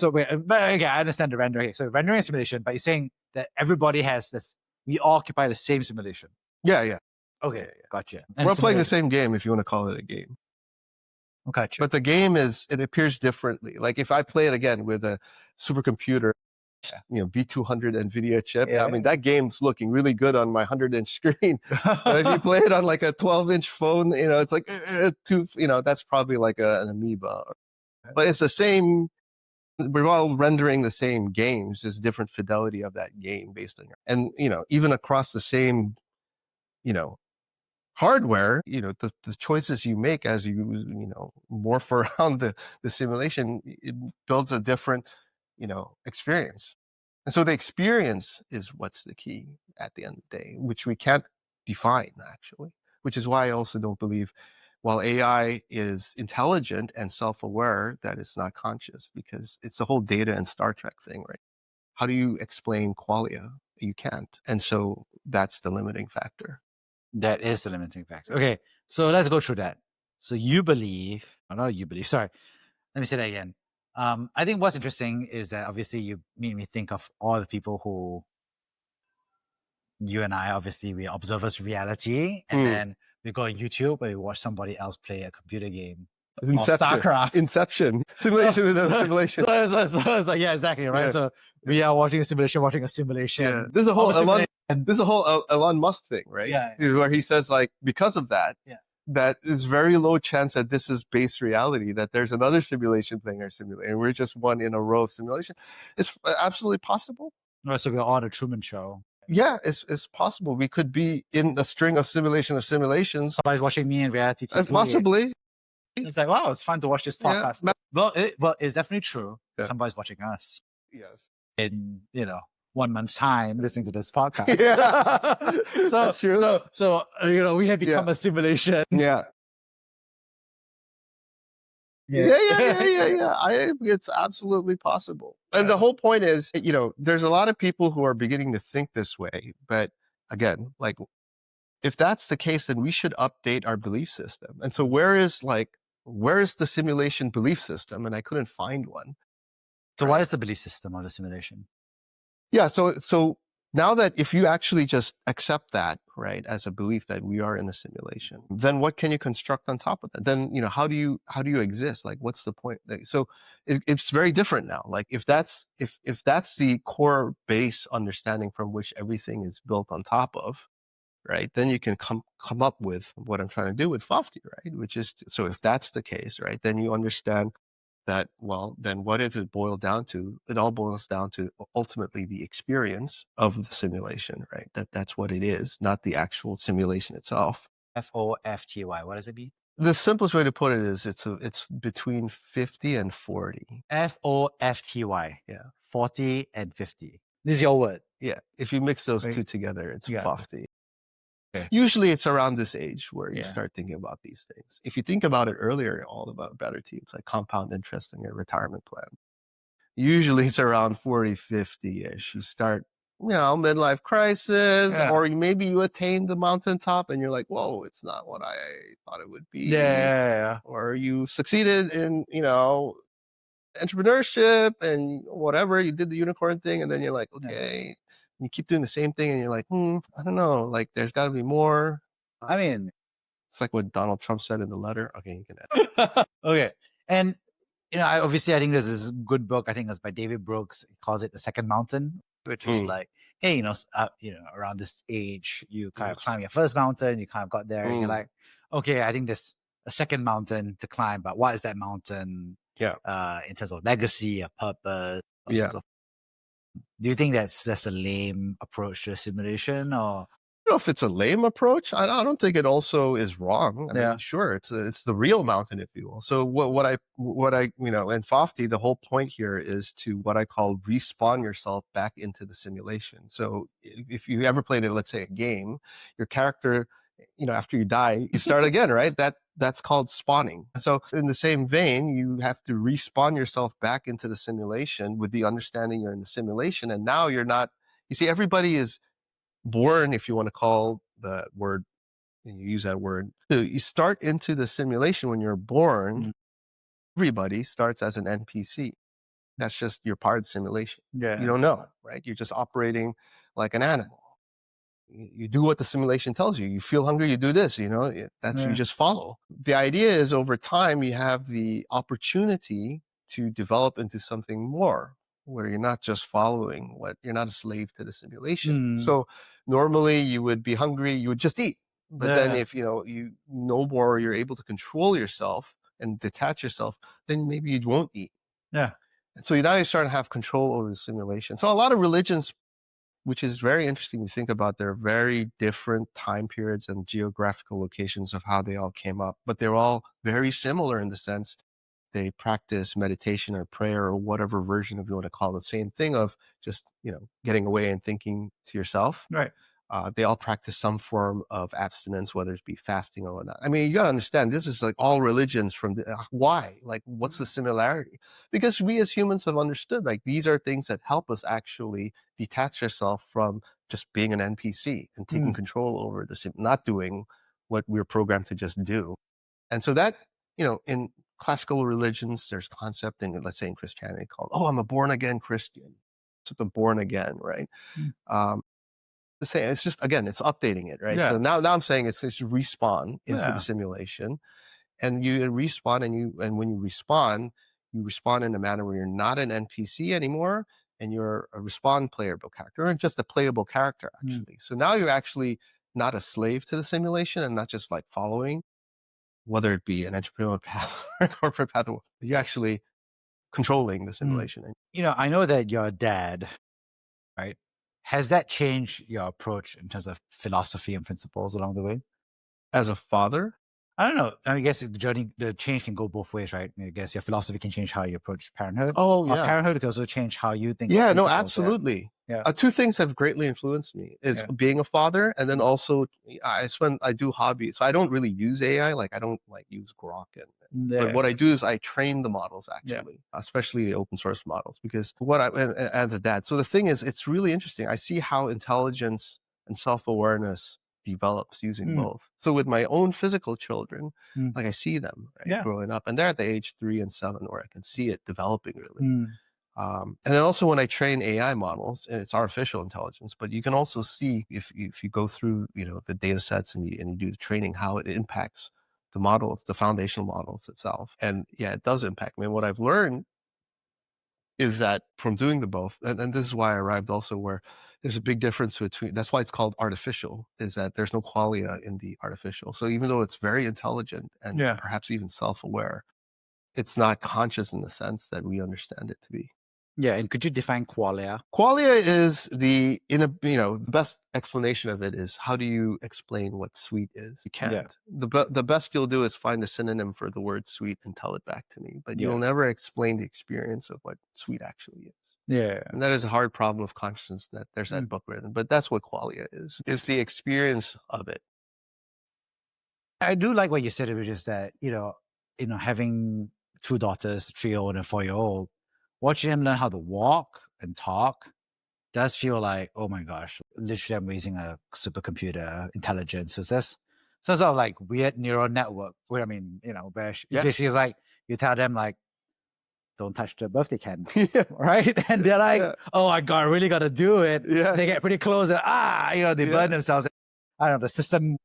I understand the rendering. So rendering simulation, but you're saying that everybody has this. We occupy the same simulation. Yeah. Okay, gotcha. And we're playing the same game, if you want to call it a game. Gotcha. But the game it appears differently. Like if I play it again with a supercomputer, B200 NVIDIA chip. I mean, that game's looking really good on my 100-inch screen. But if you play it on like a 12-inch phone, it's like that's probably like an amoeba. But it's the same. We're all rendering the same games. There's different fidelity of that game based on and even across the same, hardware, the choices you make as you morph around the simulation, it builds a different experience. And so the experience is what's the key at the end of the day, which we can't define actually, which is why I also don't believe while AI is intelligent and self-aware, that it's not conscious, because it's the whole data and Star Trek thing, right? How do you explain qualia? You can't. And so that's the limiting factor. That is the limiting factor. Okay, so let's go through that. So you believe, let me say that again. I think what's interesting is that obviously you made me think of all the people who, you and I, obviously we're observers of reality, and then we go on YouTube and we watch somebody else play a computer game. StarCraft. Inception. Simulation within a simulation. So it's like, exactly, right? Yeah. So we are watching a simulation. Yeah. There's a whole And this is a whole Elon Musk thing, right? Yeah. Where he says, like, because of that, that is very low chance that this is base reality, that there's another simulation playing our simulation, and we're just one in a row of simulation. It's absolutely possible. Right, so we're on a Truman Show. Yeah, it's possible. We could be in a string of simulations. Somebody's watching me in reality TV. Possibly. It's like, wow, it's fun to watch this podcast. Yeah. But it's definitely true. Yeah. Somebody's watching us. Yes. In 1 month's time, listening to this podcast. Yeah. So that's true. So we have become a simulation. Yeah. Yeah. It's absolutely possible. And the whole point is, there's a lot of people who are beginning to think this way. But again, like, if that's the case, then we should update our belief system. And so where is the simulation belief system? And I couldn't find one. So what is the belief system of the simulation? Yeah. So now that if you actually just accept that, right, as a belief that we are in a simulation, then what can you construct on top of that? Then, how do you exist? Like, what's the point? So it's very different now. Like, if that's the core base understanding from which everything is built on top of, right, then you can come up with what I'm trying to do with Fafty, right? Which is, so if that's the case, right, then you understand that, well, then what does it boil down to? It all boils down to ultimately the experience of the simulation, right? That's what it is, not the actual simulation itself. Fofty. What does it mean? The simplest way to put it is it's between 50 and 40. Fofty. Yeah. 40 and 50. This is your word. Yeah. If you mix those two together, it's Fafty. Okay. Usually it's around this age where you start thinking about these things. If you think about it earlier, all about better to you. It's like compound interest in your retirement plan. Usually it's around 40, 50-ish. You start, midlife crisis, or maybe you attain the mountaintop and you're like, whoa, it's not what I thought it would be. Yeah. Or you succeeded in, entrepreneurship and whatever, you did the unicorn thing, and then you're like, okay. You keep doing the same thing and you're like, I don't know, like, there's got to be more. I mean, it's like what Donald Trump said in the letter. Okay, you can add. Okay. And, I think there's this good book, I think it was by David Brooks. He calls it The Second Mountain, which is like, hey, around this age, you kind of climb your first mountain, you kind of got there, and you're like, okay, I think there's a second mountain to climb, but what is that mountain? In terms of legacy, a purpose. Do you think that's a lame approach to simulation, or? I don't know if it's a lame approach. I don't think it also is wrong. I mean, sure, it's the real mountain, if you will. So what I in Fafty, the whole point here is to what I call respawn yourself back into the simulation. So if you ever played let's say a game, your character, after you die, you start again, right? That's called spawning. So in the same vein, you have to respawn yourself back into the simulation with the understanding you're in the simulation. And now you're not, everybody is born, if you want to call the word, and you use that word. So you start into the simulation when you're born. Everybody starts as an NPC. That's just your part of the simulation. Yeah. You don't know, right? You're just operating like an animal. You do what the simulation tells you. You feel hungry, you do this, you just follow. The idea is over time, you have the opportunity to develop into something more, where you're not just following you're not a slave to the simulation. So normally you would be hungry, you would just eat. But then if, you know more, you're able to control yourself and detach yourself, then maybe you won't eat. Yeah. And so now you start to have control over the simulation. So a lot of religions, which is very interesting to think about, their very different time periods and geographical locations of how they all came up, but they're all very similar in the sense they practice meditation or prayer or whatever version of you want to call it, the same thing of just, getting away and thinking to yourself. Right. They all practice some form of abstinence, whether it be fasting or whatnot. I mean, you got to understand, this is like all religions from why? Like, what's the similarity? Because we as humans have understood, like, these are things that help us actually detach ourselves from just being an NPC and taking control over not doing what we're programmed to just do. And so that, in classical religions, there's concept in, let's say in Christianity, called, I'm a born again Christian. It's the born again, right? The same. It's just, again, it's updating it, right? Yeah. So now I'm saying it's respawn into the simulation, and you respawn, and when you respawn in a manner where you're not an NPC anymore. and you're a respond playable character, or just a playable character, actually. So now you're actually not a slave to the simulation and not just like following, whether it be an entrepreneurial path or a corporate path. You're actually controlling the simulation. I know that your dad, right? Has that changed your approach in terms of philosophy and principles along the way? As a father? I don't know. I guess the change can go both ways, right? I guess your philosophy can change how you approach parenthood. Oh, yeah. Parenthood can also change how you think. Yeah, no, absolutely. Yeah. Two things have greatly influenced me is being a father, and then also I do hobbies. So I don't really use AI. Like I don't like use Grok, but what I do is I train the models actually, especially the open source models, because as a dad. So the thing is, it's really interesting. I see how intelligence and self-awareness develops using both. So with my own physical children, like I see them growing up, and they're at the age 3 and 7 where I can see it developing really. And then also when I train AI models, and it's artificial intelligence, but you can also see if you go through the data sets and you do the training, how it impacts the models, the foundational models itself. And yeah, it does impact me. And what I've learned is that from doing the both, and this is why I arrived also where there's a big difference between, that's why it's called artificial, is that there's no qualia in the artificial. So even though it's very intelligent and perhaps even self-aware, it's not conscious in the sense that we understand it to be. Yeah, and could you define qualia? Qualia is the best explanation of it is, how do you explain what sweet is? You can't. Yeah. The best you'll do is find a synonym for the word sweet and tell it back to me, but you'll never explain the experience of what sweet actually is. Yeah, and that is a hard problem of consciousness. That there's that book written, but that's what qualia is the experience of it. I do like what you said, which is that having 2 daughters, 3-year-old and 4-year-old. Watching them learn how to walk and talk does feel like, oh my gosh, literally I'm raising a supercomputer intelligence with this. So it's sort of like weird neural network where, where basically it's like, you tell them like, don't touch the birthday candle, right? And they're like, oh my God, I really got to do it. Yeah. They get pretty close and they burn themselves. I don't know, the system,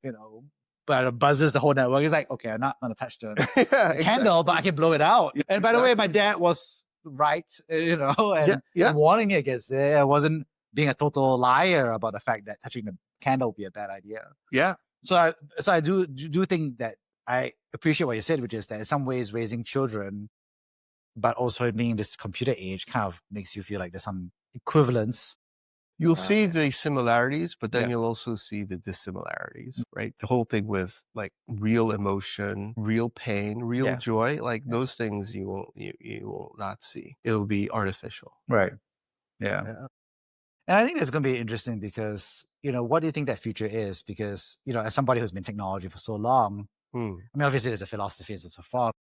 but it buzzes the whole network. It's like, okay, I'm not going to touch the candle, but I can blow it out. And by the way, my dad was right, and warning against it. I wasn't being a total liar about the fact that touching the candle would be a bad idea. Yeah. So I do think that I appreciate what you said, which is that in some ways raising children, but also being this computer age, kind of makes you feel like there's some equivalence. You'll see the similarities, but then you'll also see the dissimilarities, right? The whole thing with like real emotion, real pain, real joy, like those things you will not see. It'll be artificial. Right. Yeah. And I think that's going to be interesting because, what do you think that future is? Because, as somebody who's been in technology for so long, obviously there's a philosophy, there's a thought.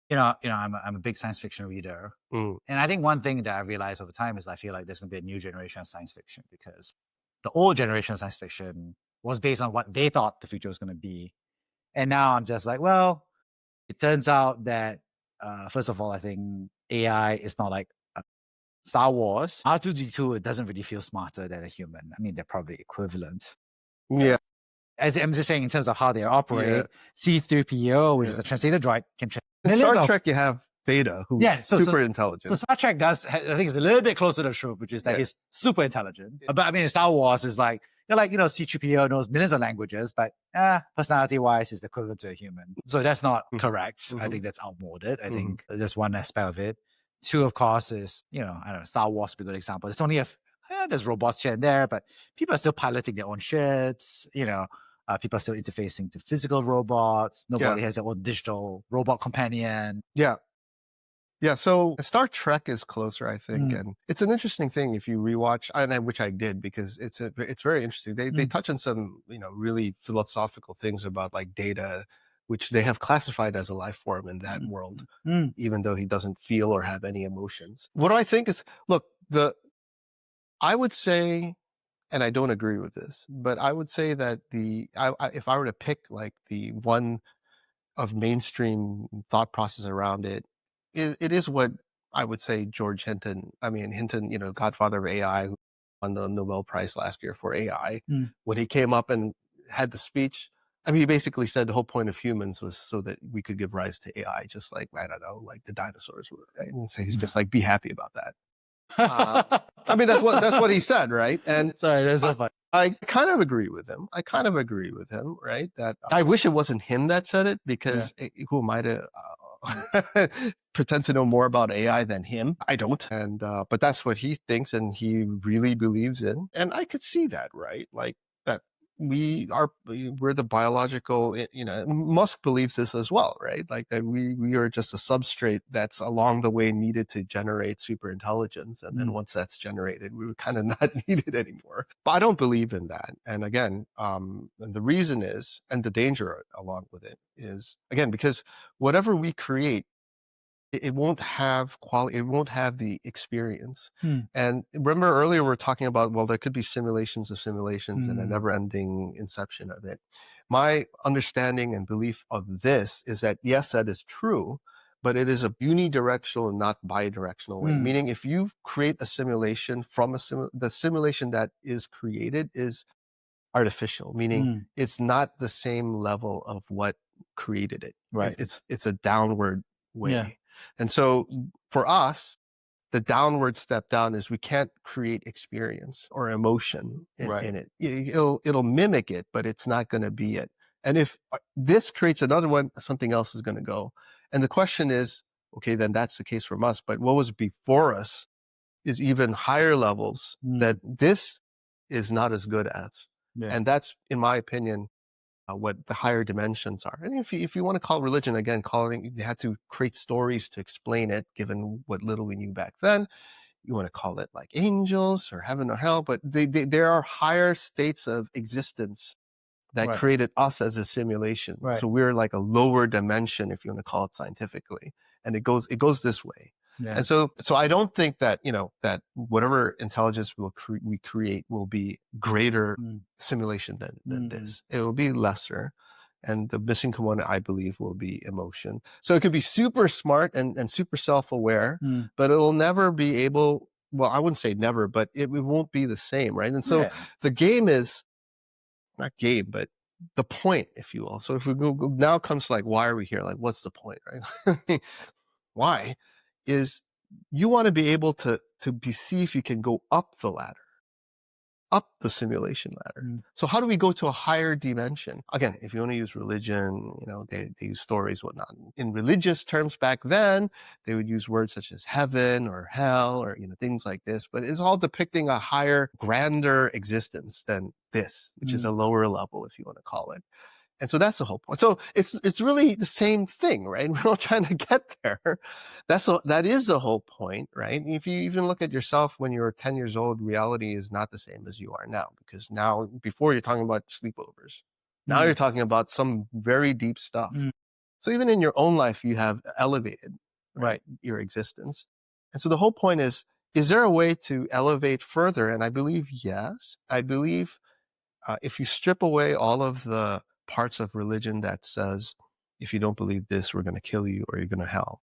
I'm a big science fiction reader. And I think one thing that I realized over time is I feel like there's going to be a new generation of science fiction, because the old generation of science fiction was based on what they thought the future was going to be. And now I'm just like, well, it turns out that, first of all, I think AI is not like Star Wars. R2-D2, it doesn't really feel smarter than a human. I mean, they're probably equivalent. Yeah. As I'm just saying, in terms of how they operate, C-3PO, which is a translator droid, can translate. In Star Trek, you have Data, who's super intelligent. So Star Trek I think it's a little bit closer to the truth, which is that he's super intelligent. But in Star Wars, is like, C-3PO knows millions of languages, but personality-wise, is the equivalent to a human. So that's not correct. I think that's outmoded. I think that's one aspect of it. 2, of course, is, I don't know, Star Wars would be a good example. It's only there's robots here and there, but people are still piloting their own ships, people are still interfacing to physical robots. Nobody has their own digital robot companion. Yeah. Yeah, so Star Trek is closer, I think, and it's an interesting thing if you rewatch, which I did, because it's very interesting. They touch on some really philosophical things about like Data, which they have classified as a life form in that world, even though he doesn't feel or have any emotions. What I think is, look, I would say, and I don't agree with this, but I would say that if I were to pick like the one of mainstream thought process around it is what I would say George Hinton, godfather of AI, who won the Nobel Prize last year for AI, when he came up and had the speech, he basically said the whole point of humans was so that we could give rise to AI, just like, I don't know, like the dinosaurs were, right? And so he's just like, be happy about that. I mean, that's what he said, right? And sorry, that's so funny. I kind of agree with him. Right? That I wish it wasn't him that said it, because who am I to pretend to know more about AI than him? I don't. And but that's what he thinks, and he really believes in. And I could see that, right? Like that we're the biological, Musk believes this as well, right? Like that we are just a substrate that's along the way needed to generate super intelligence, and then once that's generated, we were kind of not needed anymore. But I don't believe in that. And again, and the reason is, and the danger along with it is, again, because whatever we create, it won't have quality, it won't have the experience. And remember earlier we were talking about, well, there could be simulations of simulations and a never-ending inception of it. My understanding and belief of this is that, yes, that is true, but it is a unidirectional and not bidirectional way. Meaning, if you create a simulation from the simulation that is created is artificial, meaning it's not the same level of what created it. Right. It's a downward way. Yeah. And so for us, the downward step down is we can't create experience or emotion in it. It'll mimic it, but it's not going to be it. And if this creates another one, something else is going to go. And the question is, okay, then that's the case from us. But what was before us is even higher levels that this is not as good as. Yeah. And that's, in my opinion, what the higher dimensions are. And if you want to call religion, again, you had to create stories to explain it, given what little we knew back then. You want to call it like angels or heaven or hell, but there are higher states of existence that created us as a simulation. So we're like a lower dimension, if you want to call it scientifically. And it goes this way. Yeah. And so I don't think that, that whatever intelligence we create will be greater simulation than this. It will be lesser. And the missing component, I believe, will be emotion. So it could be super smart and super self-aware, but it'll never be able, well, I wouldn't say never, but it won't be the same, right? And so the game is, not game, but the point, if you will. So if we go now comes like, why are we here? Like, what's the point, right? Why? Is you want to be able to see if you can go up the ladder, up the simulation ladder. So how do we go to a higher dimension? Again, if you want to use religion, they use stories, whatnot. In religious terms back then, they would use words such as heaven or hell or, things like this, but it's all depicting a higher, grander existence than this, which is a lower level, if you want to call it. And so that's the whole point. So it's really the same thing, right? We're all trying to get there. That is the whole point, right? If you even look at yourself when you were 10 years old, reality is not the same as you are now, because now, before you're talking about sleepovers. Now you're talking about some very deep stuff. So even in your own life, you have elevated, right, your existence. And so the whole point is there a way to elevate further? And I believe, yes. I believe if you strip away all of the parts of religion that says, if you don't believe this, we're going to kill you or you're going to hell.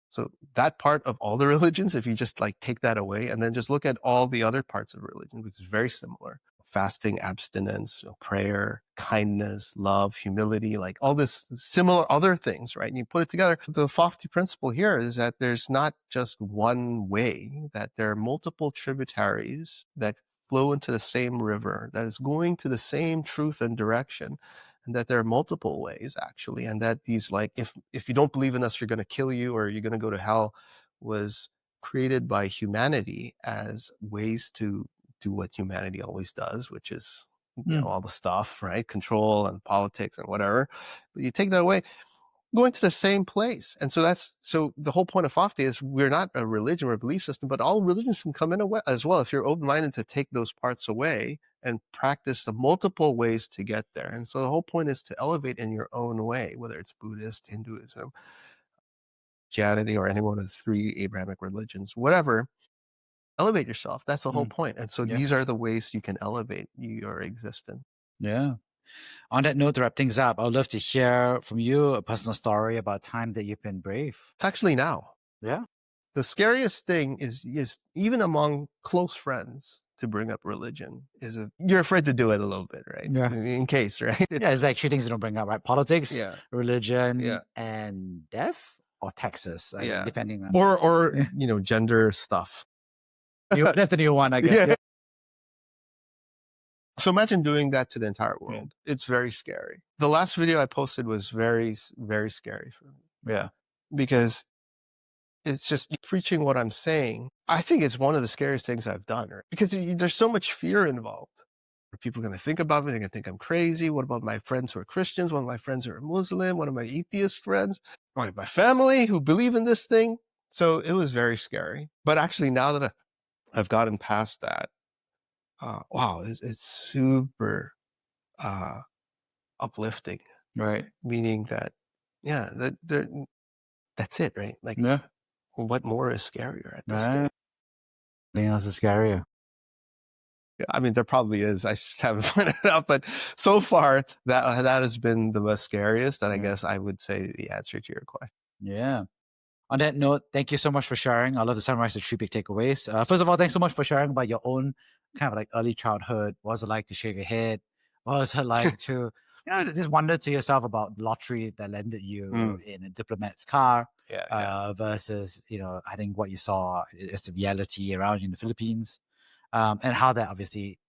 So that part of all the religions, if you just like take that away and then just look at all the other parts of religion, which is very similar: fasting, abstinence, prayer, kindness, love, humility, like all this similar other things, right? And you put it together. The Fafty principle here is that there's not just one way, that there are multiple tributaries that flow into the same river, that is going to the same truth and direction, and that there are multiple ways, actually, and that these, like, if you don't believe in us, you're going to kill you or you're going to go to hell, was created by humanity as ways to do what humanity always does, which is, all the stuff, right? Control and politics and whatever. But you take that away, going to the same place. And so so the whole point of Fafty is we're not a religion or a belief system, but all religions can come in as well if you're open-minded to take those parts away and practice the multiple ways to get there. And so the whole point is to elevate in your own way, whether it's Buddhist, Hinduism, Christianity, or any one of the three Abrahamic religions, whatever. Elevate yourself. That's the whole point. And so these are the ways you can elevate your existence. Yeah. On that note, to wrap things up, I would love to hear from you a personal story about a time that you've been brave. It's actually now. Yeah. The scariest thing is even among close friends to bring up religion you're afraid to do it a little bit, right? Yeah. In case, right? It's like 2 things you don't bring up, right? Politics, religion, and death, or taxes, depending on. Or gender stuff. That's the new one, I guess. Yeah. Yeah. So imagine doing that to the entire world. It's very scary. The last video I posted was very, very scary for me. Yeah. Because it's just preaching what I'm saying. I think it's one of the scariest things I've done, right? Because there's so much fear involved. Are people going to think about me? They're going to think I'm crazy. What about my friends who are Christians? One of my friends who are Muslim? One of my atheist friends? My family who believe in this thing? So it was very scary. But actually, now that I've gotten past that, wow, it's super uplifting. Right. Meaning that, yeah, that's it, right? Like, Yeah. what more is scarier at this Right. stage? Anything else is scarier? Yeah, I mean, there probably is. I just haven't pointed it out. But so far, that has been the most scariest. And I guess I would say the answer to your question. Yeah. On that note, thank you so much for sharing. I'd love to summarize the 3 big takeaways. First of all, thanks so much for sharing about your own kind of like early childhood. What was it like to shave your head? What was it like to, just wonder to yourself about the lottery that landed you in a diplomat's car versus, I think what you saw is the reality around you in the Philippines, and how that obviously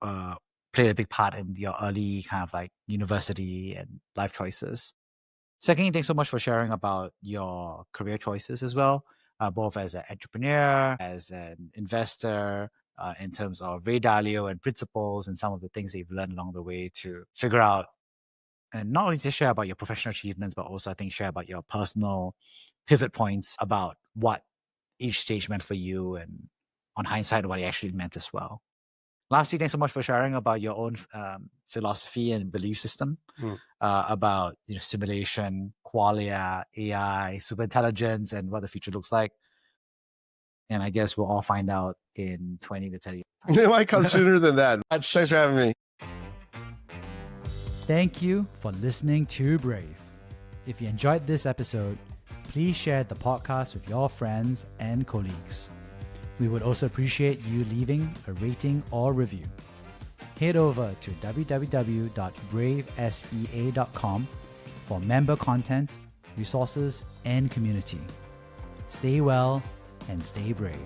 played a big part in your early kind of like university and life choices. Secondly, thanks so much for sharing about your career choices as well, both as an entrepreneur, as an investor, in terms of Ray Dalio and principles and some of the things that you've learned along the way to figure out, and not only to share about your professional achievements, but also I think share about your personal pivot points about what each stage meant for you and on hindsight, what it actually meant as well. Lastly, thanks so much for sharing about your own philosophy and belief system about simulation, qualia, AI, superintelligence, and what the future looks like. And I guess we'll all find out in 20 to 30 years. It might come sooner than that. Thanks for having me. Thank you for listening to Brave. If you enjoyed this episode, please share the podcast with your friends and colleagues. We would also appreciate you leaving a rating or review. Head over to www.bravesea.com for member content, resources, and community. Stay well and stay brave.